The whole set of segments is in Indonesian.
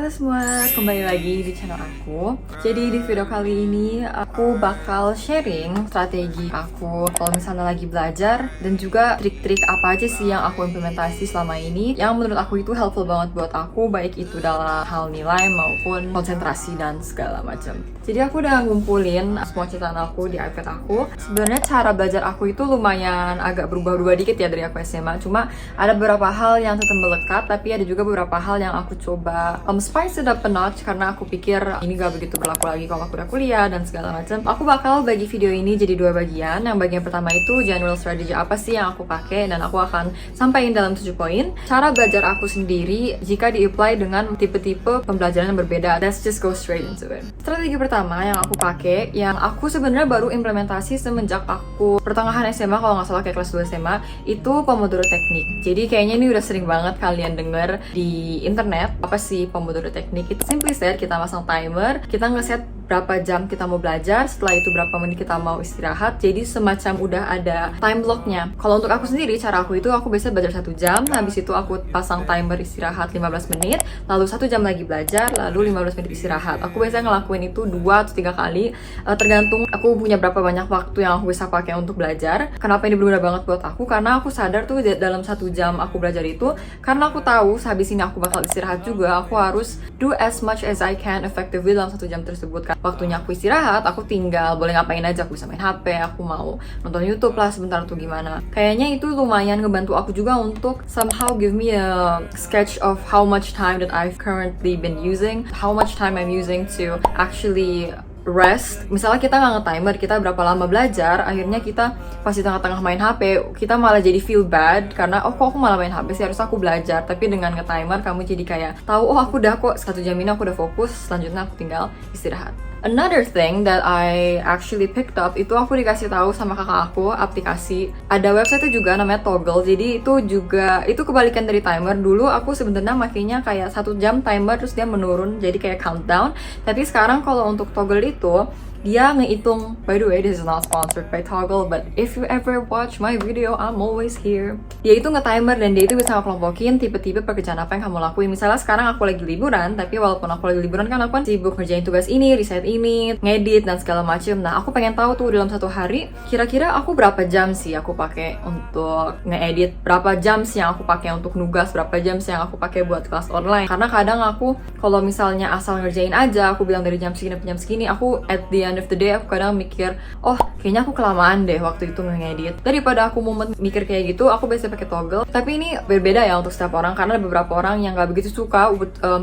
Halo semua, kembali lagi di channel aku. Jadi di video kali ini aku bakal sharing strategi aku kalau misalnya lagi belajar, dan juga trik-trik apa aja sih yang aku implementasi selama ini yang menurut aku itu helpful banget buat aku, baik itu dalam hal nilai maupun konsentrasi dan segala macam. Jadi aku udah ngumpulin semua catatan aku di iPad aku. Sebenarnya cara belajar aku itu lumayan agak berubah-ubah dikit ya dari aku SMA. Cuma ada beberapa hal yang tetap melekat, tapi ada juga beberapa hal yang aku coba spice it up a notch karena aku pikir ini gak begitu berlaku lagi kalau aku udah kuliah dan segala macam. Aku bakal bagi video ini jadi dua bagian. Yang bagian pertama itu general strategy apa sih yang aku pakai, dan aku akan sampaikan dalam 7 poin cara belajar aku sendiri jika di-apply dengan tipe-tipe pembelajaran yang berbeda. Let's just go straight into it. Strategi pertama yang aku pakai, yang aku sebenarnya baru implementasi semenjak aku pertengahan SMA, kalau nggak salah kayak kelas 2 SMA, itu Pomodoro Technique. Jadi kayaknya ini udah sering banget kalian denger di internet. Apa sih Pomodoro Technique? Itu simply said, kita pasang timer, kita ngeset berapa jam kita mau belajar, setelah itu berapa menit kita mau istirahat. Jadi semacam udah ada time blocknya. Kalau untuk aku sendiri, cara aku itu aku biasa belajar 1 jam, habis itu aku pasang timer istirahat 15 menit, lalu 1 jam lagi belajar, lalu 15 menit istirahat. Aku biasanya ngelakuin itu 2 atau 3 kali, tergantung aku punya berapa banyak waktu yang aku bisa pakai untuk belajar. Kenapa ini berguna banget buat aku? Karena aku sadar tuh dalam 1 jam aku belajar itu, karena aku tahu sehabis ini aku bakal istirahat juga, aku harus do as much as I can effectively dalam 1 jam tersebut. Waktunya aku istirahat, aku tinggal boleh ngapain aja, aku bisa main HP, aku mau nonton YouTube lah sebentar atau gimana. Kayaknya itu lumayan ngebantu aku juga untuk somehow give me a sketch of how much time that I've currently been using, how much time I'm using to actually rest. Misalnya kita nggak nge-timer kita berapa lama belajar, akhirnya kita pas di tengah-tengah main HP, kita malah jadi feel bad karena oh kok aku malah main HP sih, harus aku belajar. Tapi dengan nge-timer kamu jadi kayak tahu oh aku udah kok 1 jam ini aku udah fokus, selanjutnya aku tinggal istirahat. Another thing that I actually picked up, itu aku dikasih tahu sama kakak aku aplikasi, ada website juga namanya Toggl. Jadi itu juga itu kebalikan dari timer. Dulu aku sebenarnya makainya kayak 1 jam timer terus dia menurun jadi kayak countdown. Tapi sekarang kalau untuk Toggl itu dia ngehitung, by the way this is not sponsored by Toggl, but if you ever watch my video I'm always here. Dia itu nge-timer dan dia itu bisa ngelompokin tipe-tipe pekerjaan apa yang kamu lakuin. Misalnya sekarang aku lagi liburan, tapi walaupun aku lagi liburan kan aku kan sibuk ngerjain tugas ini, riset ini, ngedit dan segala macem. Nah aku pengen tahu tuh dalam 1 hari kira-kira aku berapa jam sih aku pakai untuk ngedit, berapa jam sih yang aku pakai untuk nugas, berapa jam sih yang aku pakai buat kelas online. Karena kadang aku kalau misalnya asal ngerjain aja, aku bilang dari jam segini sampai jam segini, aku at the end of the day aku kadang mikir, oh kayaknya aku kelamaan deh waktu itu ngedit. Daripada aku mikir kayak gitu, aku biasanya pakai Toggl. Tapi ini berbeda ya untuk setiap orang, karena ada beberapa orang yang gak begitu suka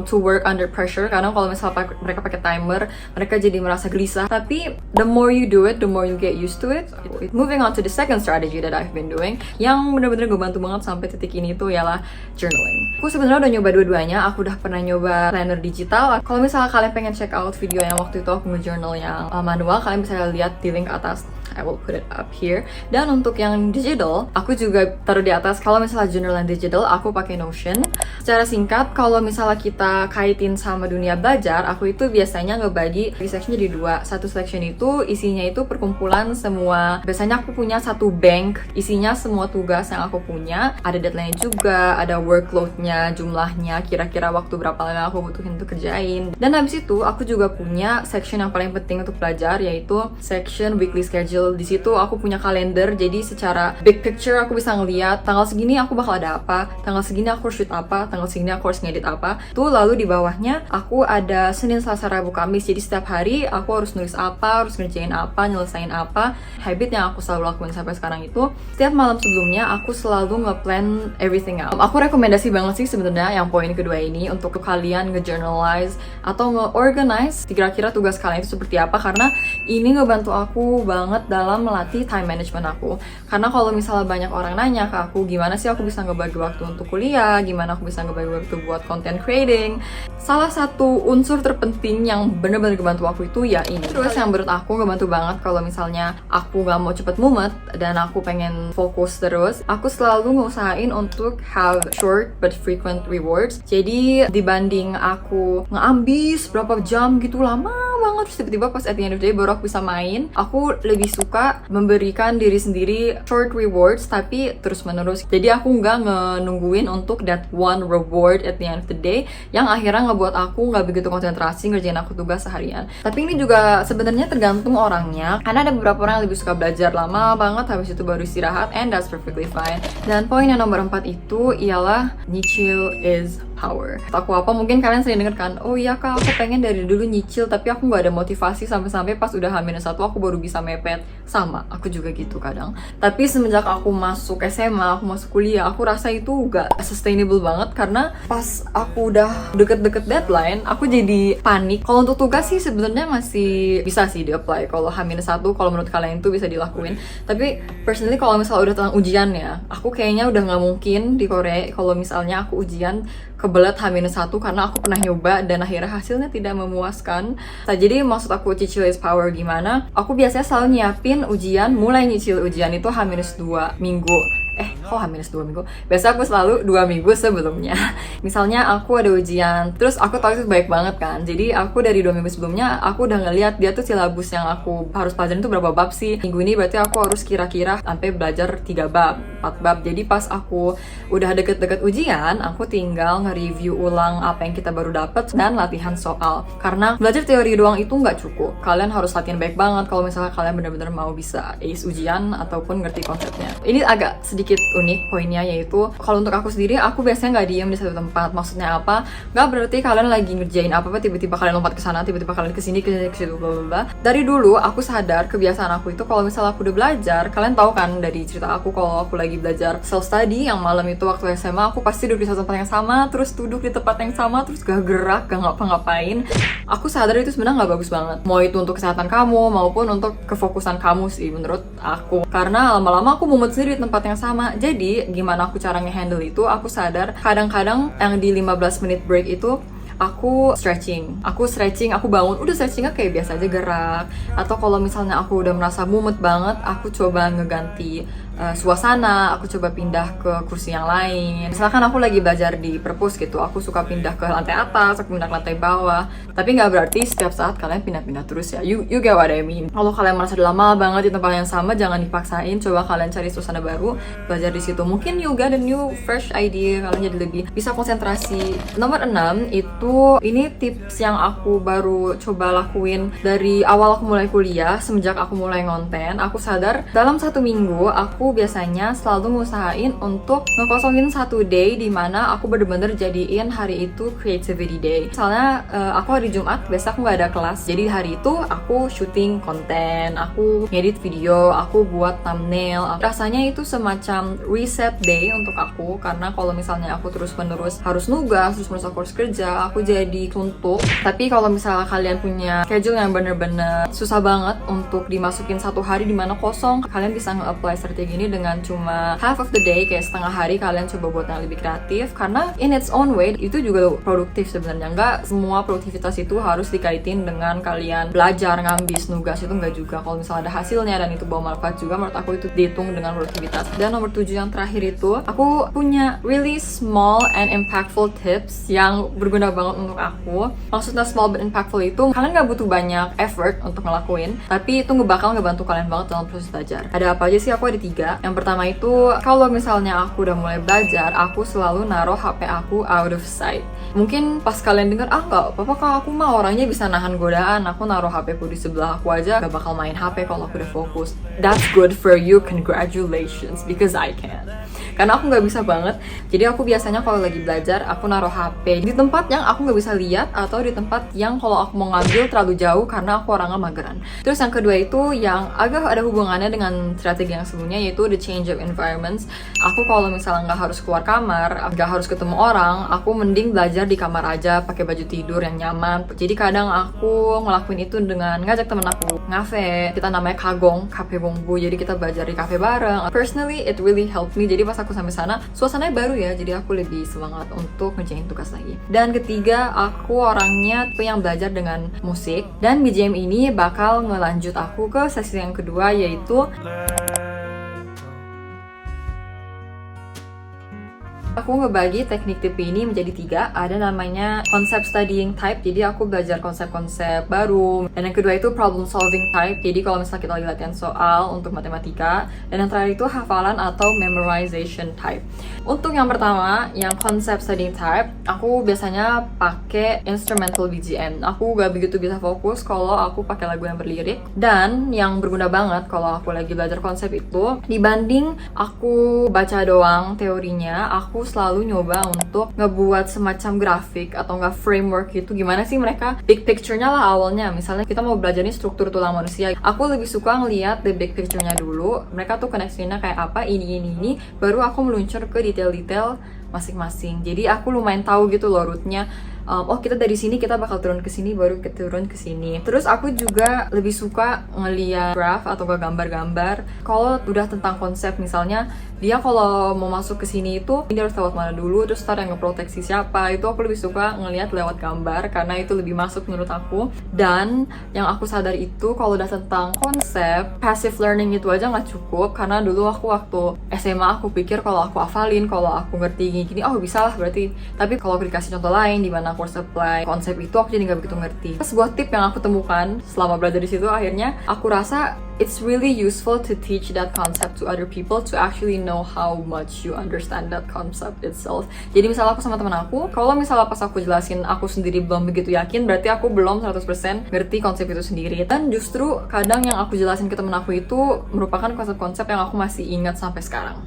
to work under pressure. Karena kalau misalnya mereka pakai timer, mereka jadi merasa gelisah. Tapi the more you do it, the more you get used to it. Moving on to the second strategy that I've been doing, yang bener-bener ngebantu banget sampai titik ini tuh ialah journaling. Aku sebenarnya udah nyoba dua-duanya. Aku udah pernah nyoba planner digital. Kalau misalnya kalian pengen check out video yang waktu itu aku nge-journal yang manual, kalian bisa lihat di link atas, I will put it up here. Dan untuk yang digital, aku juga taruh di atas. Kalau misalnya journal yang digital, aku pakai Notion. Secara singkat, kalau misalnya kita kaitin sama dunia belajar, aku itu biasanya ngebagi section jadi 2. Satu section itu isinya itu perkumpulan semua. Biasanya aku punya satu bank, isinya semua tugas yang aku punya. Ada deadline juga, ada workload-nya, jumlahnya, kira-kira waktu berapa lama aku butuhin untuk kerjain. Dan habis itu, aku juga punya section yang paling penting untuk belajar, yaitu section weekly schedule. Di situ aku punya kalender, jadi secara big picture aku bisa ngeliat tanggal segini aku bakal ada apa, tanggal segini aku harus shoot apa, tanggal segini aku harus ngedit apa. Tuh lalu di bawahnya aku ada Senin, Selasa, Rabu, Kamis. Jadi setiap hari aku harus nulis apa, harus ngerjain apa, nyelesain apa. Habit yang aku selalu lakuin sampai sekarang itu, setiap malam sebelumnya aku selalu nge-plan everything out. Aku rekomendasi banget sih sebenarnya yang poin kedua ini untuk kalian nge-journalize atau nge-organize kira-kira tugas kalian itu seperti apa, karena ini ngebantu aku banget dalam melatih time management aku. Karena kalau misalnya banyak orang nanya ke aku, gimana sih aku bisa ngebagi waktu untuk kuliah, gimana aku bisa ngebagi waktu buat content creating, salah satu unsur terpenting yang bener-bener ngebantu aku itu ya ini. Terus yang menurut aku ngebantu banget kalau misalnya aku gak mau cepet mumet dan aku pengen fokus terus, aku selalu ngusahain untuk have short but frequent rewards. Jadi dibanding aku ngeambis berapa jam gitu lama banget. Terus tiba-tiba pas at the end of the day baru aku bisa main. Aku lebih suka memberikan diri sendiri short rewards tapi terus menerus. Jadi aku nggak nungguin untuk that one reward at the end of the day yang akhirnya ngebuat aku nggak begitu konsentrasi ngerjain aku tugas seharian. Tapi ini juga sebenarnya tergantung orangnya, karena ada beberapa orang yang lebih suka belajar lama banget habis itu baru istirahat, and that's perfectly fine. Dan poin yang nomor 4 itu ialah nyicil is power. Aku apa, mungkin kalian sering denger kan, oh iya kak aku pengen dari dulu nyicil tapi aku nggak ada motivasi sampai pas udah H-1 aku baru bisa mepet. Sama, aku juga gitu kadang. Tapi semenjak aku masuk SMA, aku masuk kuliah, aku rasa itu gak sustainable banget karena pas aku udah deket-deket deadline, aku jadi panik. Kalau untuk tugas sih sebenarnya masih bisa sih di-apply. Kalau H-1 kalau menurut kalian itu bisa dilakuin. Tapi personally kalau misalnya udah tentang ujian ya, aku kayaknya udah nggak mungkin di Korea kalau misalnya aku ujian kebelet H-1 karena aku pernah nyoba dan akhirnya hasilnya tidak memuaskan. Nah, jadi maksud aku cicil is power gimana? Aku biasanya selalu nyiapin ujian, mulai nyicil ujian itu H-2 minggu. Kok H-2 minggu? Biasa aku selalu 2 minggu sebelumnya. Misalnya aku ada ujian, terus aku tahu itu baik banget kan. Jadi aku dari 2 minggu sebelumnya, aku udah ngeliat dia tuh silabus yang aku harus pelajarin itu berapa bab sih. Minggu ini berarti aku harus kira-kira sampai belajar 3 bab, 4 bab. Jadi pas aku udah deket-deket ujian, aku tinggal nge-review ulang apa yang kita baru dapat dan latihan soal. Karena belajar teori doang itu nggak cukup. Kalian harus latihan baik banget kalau misalnya kalian benar-benar mau bisa ace ujian ataupun ngerti konsepnya. Ini agak sedikit unik poinnya, yaitu kalau untuk aku sendiri, aku biasanya nggak diem di satu tempat. Maksudnya apa? Nggak berarti kalian lagi ngerjain apa-apa tiba-tiba kalian lompat ke sana, tiba-tiba kalian kesini, ke situ, bla bla bla. Dari dulu aku sadar kebiasaan aku itu kalau misalnya aku udah belajar, kalian tahu kan dari cerita aku kalau aku lagi belajar self study yang malam itu waktu SMA, aku pasti duduk di satu tempat yang sama, terus duduk di tempat yang sama, terus gak gerak, gak ngapa-ngapain. Aku sadar itu sebenarnya nggak bagus banget. Mau itu untuk kesehatan kamu maupun untuk kefokusan kamu sih menurut aku. Karena lama-lama aku mumet sendiri di tempat yang sama. Jadi gimana aku cara nge-handle itu, aku sadar kadang-kadang yang di 15 menit break itu aku stretching, aku bangun, udah stretchingnya kayak biasa aja gerak. Atau kalau misalnya aku udah merasa mumet banget, aku coba ngeganti suasana, aku coba pindah ke kursi yang lain. Misalkan aku lagi belajar di perpus gitu, aku suka pindah ke lantai atas, aku pindah ke lantai bawah. Tapi nggak berarti setiap saat kalian pindah-pindah terus ya. You get what I mean. Kalau kalian merasa udah lama banget di tempat yang sama, jangan dipaksain. Coba kalian cari suasana baru, belajar di situ. Mungkin you get a new fresh idea, kalian jadi lebih bisa konsentrasi. Nomor 6 itu, ini tips yang aku baru coba lakuin dari awal aku mulai kuliah. Semenjak aku mulai ngonten, aku sadar dalam 1 minggu aku biasanya selalu ngusahain untuk ngekosongin 1 day dimana aku bener-bener jadiin hari itu creativity day. Misalnya aku hari Jumat, biasa aku nggak ada kelas, jadi hari itu aku syuting konten, aku ngedit video, aku buat thumbnail. Rasanya itu semacam reset day untuk aku, karena kalau misalnya aku terus-menerus harus nugas, terus-menerus aku harus kerja, aku jadi suntuk. Tapi kalau misalnya kalian punya schedule yang bener-bener susah banget untuk dimasukin 1 hari dimana kosong, kalian bisa nge-apply strategi ini dengan cuma half of the day, kayak setengah hari kalian coba buat yang lebih kreatif. Karena in its own way itu juga produktif sebenarnya. Nggak semua produktivitas itu harus dikaitin dengan kalian belajar, ngambis, nugas, itu nggak juga. Kalau misalnya ada hasilnya dan itu bawa manfaat juga, menurut aku itu dihitung dengan produktivitas. Dan nomor 7 yang terakhir itu, aku punya really small and impactful tips yang berguna banget untuk aku. Maksudnya small but impactful itu, kalian nggak butuh banyak effort untuk ngelakuin, tapi itu bakal ngebantu kalian banget dalam proses belajar. Ada apa aja sih? Aku ada 3. Yang pertama itu, kalau misalnya aku udah mulai belajar, aku selalu naruh HP aku out of sight. Mungkin pas kalian denger, nggak apa-apa kak, aku mah orangnya bisa nahan godaan, aku naruh HP ku di sebelah aku aja, gak bakal main HP kalau aku udah fokus. That's good for you, congratulations, because I can. Karena aku nggak bisa banget, jadi aku biasanya kalau lagi belajar, aku naruh HP di tempat yang aku nggak bisa lihat, atau di tempat yang kalau aku mau ngambil terlalu jauh karena aku orangnya mageran. Terus yang kedua itu, yang agak ada hubungannya dengan strategi yang sebelumnya, yaitu the change of environments. Aku kalau misalnya nggak harus keluar kamar, nggak harus ketemu orang, aku mending belajar di kamar aja, pakai baju tidur yang nyaman. Jadi kadang aku ngelakuin itu dengan ngajak temen aku ngafe, kita namanya kagong, kafe gongbu, jadi kita belajar di kafe bareng. Personally, it really helped me. Jadi pas aku sampai sana, suasananya baru ya, jadi aku lebih semangat untuk ngerjain tugas lagi. Dan ketiga, aku orangnya tuh yang belajar dengan musik, dan BGM ini bakal ngelanjut aku ke sesi yang kedua, yaitu aku ngebagi teknik TP ini menjadi 3. Ada namanya concept studying type, jadi aku belajar konsep-konsep baru. Dan yang kedua itu problem solving type, jadi kalau misalnya kita lagi latihan soal untuk matematika. Dan yang terakhir itu hafalan atau memorization type. Untuk yang pertama, yang concept studying type, aku biasanya pakai instrumental BGM. Aku gak begitu bisa fokus kalau aku pakai lagu yang berlirik. Dan yang berguna banget kalau aku lagi belajar konsep itu, dibanding aku baca doang teorinya, aku selalu nyoba untuk ngebuat semacam grafik atau nggak framework gitu. Gimana sih mereka big picture-nya lah awalnya. Misalnya kita mau belajar nih struktur tulang manusia, aku lebih suka ngeliat the big picture-nya dulu. Mereka tuh koneksinya kayak apa, ini, baru aku meluncur ke detail-detail masing-masing. Jadi aku lumayan tahu gitu loh route-nya. Oh kita dari sini kita bakal turun ke sini, baru kita turun ke sini. Terus aku juga lebih suka ngeliat graph atau gambar-gambar kalau udah tentang konsep. Misalnya dia kalau mau masuk ke sini itu dia harus lewat mana dulu, terus ntar yang ngeproteksi siapa. Itu aku lebih suka ngeliat lewat gambar karena itu lebih masuk menurut aku. Dan yang aku sadar itu kalau udah tentang konsep, passive learning itu aja nggak cukup. Karena dulu aku waktu SMA aku pikir kalau aku hafalin, kalau aku ngerti gini, oh bisa lah berarti. Tapi kalau aku dikasih contoh lain di mana aku harus apply konsep itu, aku jadi nggak begitu ngerti. Sebuah tip yang aku temukan selama belajar di situ, akhirnya aku rasa it's really useful to teach that concept to other people to actually know how much you understand that concept itself. Jadi misalnya aku sama teman aku, kalau misalnya pas aku jelasin aku sendiri belum begitu yakin, berarti aku belum 100% ngerti konsep itu sendiri. Dan justru kadang yang aku jelasin ke teman aku itu merupakan konsep-konsep yang aku masih ingat sampai sekarang.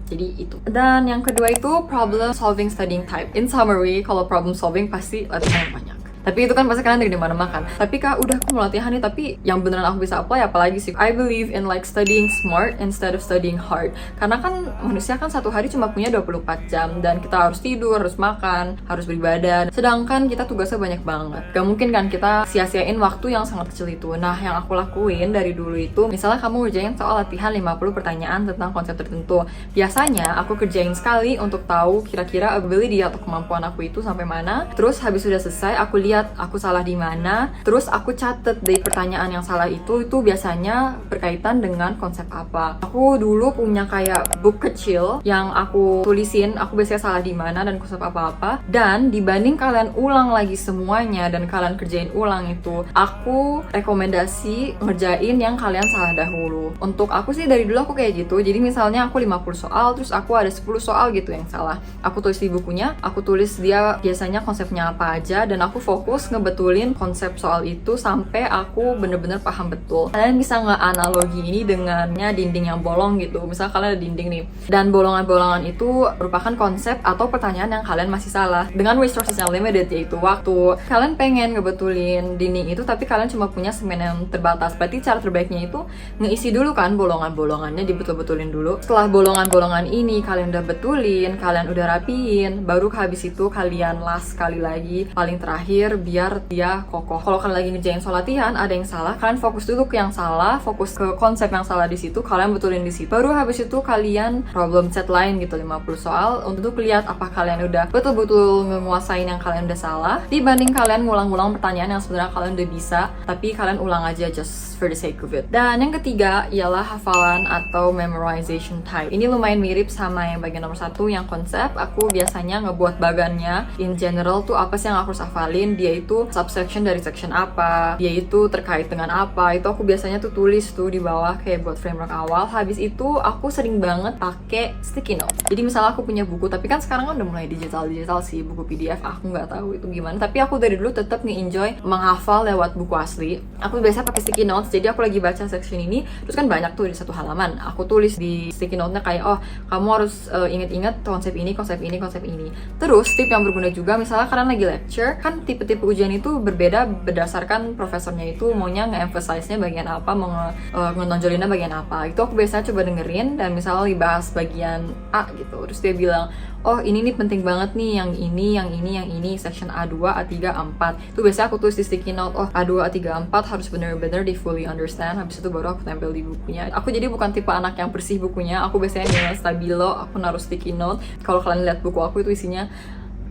Jadi itu. Dan yang kedua itu problem solving studying type. In summary, kalau problem solving pasti latihan banyak. Tapi itu kan pasti kalian dari mana makan. Tapi kak udah aku mau latihan nih, tapi yang beneran aku bisa apply apalagi sih. I believe in like studying smart instead of studying hard. Karena kan manusia kan satu hari cuma punya 24 jam dan kita harus tidur, harus makan, harus beribadah. Sedangkan kita tugasnya banyak banget. Gak mungkin kan kita sia-siain waktu yang sangat kecil itu. Nah yang aku lakuin dari dulu itu, misalnya kamu kerjain soal latihan 50 pertanyaan tentang konsep tertentu. Biasanya aku kerjain sekali untuk tahu kira-kira ability atau kemampuan aku itu sampai mana. Terus habis sudah selesai aku lihat aku salah di mana, terus aku catet dari pertanyaan yang salah itu biasanya berkaitan dengan konsep apa. Aku dulu punya kayak book kecil yang aku tulisin aku biasanya salah di mana dan konsep apa-apa. Dan dibanding kalian ulang lagi semuanya dan kalian kerjain ulang itu, aku rekomendasi ngerjain yang kalian salah dahulu. Untuk aku sih dari dulu aku kayak gitu. Jadi misalnya aku 50 soal, terus aku ada 10 soal gitu yang salah. Aku tulis di bukunya, aku tulis dia biasanya konsepnya apa aja, dan aku fokus ngebetulin konsep soal itu sampai aku bener-bener paham betul. Kalian bisa nge-analogi ini dengannya dinding yang bolong gitu. Misalnya kalian ada dinding nih, dan bolongan-bolongan itu merupakan konsep atau pertanyaan yang kalian masih salah. Dengan resources yang limited, yaitu waktu. Kalian pengen ngebetulin dinding itu, tapi kalian cuma punya semen yang terbatas. Berarti cara terbaiknya itu ngeisi dulu kan bolongan-bolongannya, dibetul-betulin dulu. Setelah bolongan-bolongan ini kalian udah betulin, kalian udah rapiin, baru habis itu kalian last sekali lagi, paling terakhir biar dia kokoh. Kalau kalian lagi ngerjain soal latihan ada yang salah, kalian fokus dulu ke yang salah, fokus ke konsep yang salah di situ, kalian betulin di situ. Baru habis itu kalian problem set lain gitu 50 soal untuk lihat apa kalian udah betul-betul menguasain yang kalian udah salah, dibanding kalian ngulang-ngulang pertanyaan yang sebenarnya kalian udah bisa tapi kalian ulang aja just for the sake of it. Dan yang ketiga ialah hafalan atau memorization type. Ini lumayan mirip sama yang bagian nomor 1 yang konsep. Aku biasanya ngebuat bagannya in general tuh apa sih yang aku harus hafalin, dia itu subsection dari section apa, dia itu terkait dengan apa. Itu aku biasanya tuh tulis tuh di bawah kayak buat framework awal. Habis itu aku sering banget pakai sticky note. Jadi misalnya aku punya buku, tapi kan sekarang kan udah mulai digital sih buku PDF, aku nggak tahu itu gimana. Tapi aku dari dulu tetap nge-enjoy menghafal lewat buku asli. Aku biasa pakai sticky notes. Jadi aku lagi baca section ini, terus kan banyak tuh di satu halaman. Aku tulis di sticky note-nya kayak, oh kamu harus inget-inget konsep ini, konsep ini, konsep ini. Terus tip yang berguna juga, misalnya kalian lagi lecture, kan tipe-tipe ujian itu berbeda berdasarkan profesornya itu maunya nge-emphasize-nya bagian apa, mau nge-nonjolinnya bagian apa. Itu aku biasanya coba dengerin, dan misalnya dibahas bagian A gitu, terus dia bilang, oh ini nih penting banget nih, yang ini, section A2, A3, A4. Itu biasanya aku tulis di sticky note, oh A2, A3, A4 harus bener-bener di fully understand. Habis itu baru aku tempel di bukunya. Aku jadi bukan tipe anak yang bersih bukunya. Aku biasanya dengan stabilo, aku naruh sticky note. Kalau kalian lihat buku aku itu isinya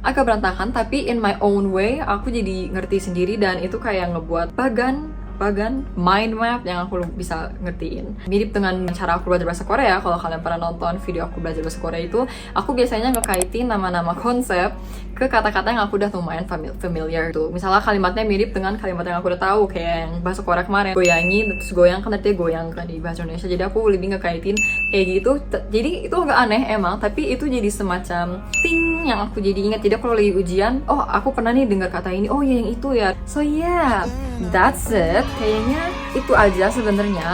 agak berantakan, tapi in my own way aku jadi ngerti sendiri, dan itu kayak ngebuat bagan bagan, mind map yang aku bisa ngertiin. Mirip dengan cara aku belajar bahasa Korea. Kalau kalian pernah nonton video aku belajar bahasa Korea itu, aku biasanya ngekaitin nama-nama konsep ke kata-kata yang aku udah lumayan familiar tuh. Misalnya kalimatnya mirip dengan kalimat yang aku udah tahu, kayak yang bahasa Korea kemarin, goyangi, terus goyang kan artinya goyang kan di bahasa Indonesia. Jadi aku lebih ngekaitin kayak gitu. Jadi itu agak aneh emang, tapi itu jadi semacam ting yang aku jadi ingat. Jadi kalau lagi ujian, oh aku pernah nih dengar kata ini, oh ya yang itu ya. So yeah, that's it. Kayaknya itu aja sebenarnya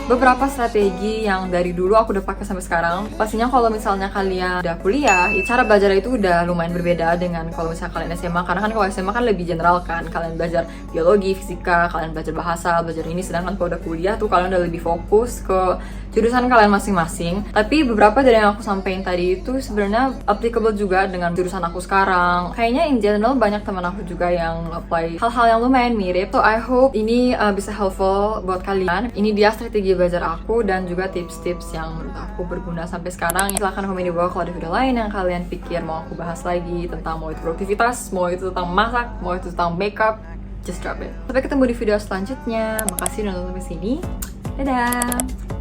beberapa strategi yang dari dulu aku udah pakai sampai sekarang. Pastinya kalau misalnya kalian udah kuliah, cara belajar itu udah lumayan berbeda dengan kalau misalnya kalian SMA, karena kan kalau SMA kan lebih general kan, kalian belajar biologi, fisika, kalian belajar bahasa, belajar ini. Sedangkan kalau udah kuliah tuh kalian udah lebih fokus ke jurusan kalian masing-masing. Tapi beberapa dari yang aku sampaikan tadi itu sebenarnya applicable juga dengan jurusan aku sekarang. Kayaknya in general banyak teman aku juga yang apply hal-hal yang lumayan mirip. So I hope ini bisa helpful buat kalian. Ini dia strategi belajar aku dan juga tips-tips yang menurut aku berguna sampai sekarang. Silahkan komen di bawah kalau ada video lain yang kalian pikir mau aku bahas lagi, tentang mau itu produktivitas, mau itu tentang masak, mau itu tentang makeup, just drop it. Sampai ketemu di video selanjutnya. Makasih udah nonton sampai sini. Dadah!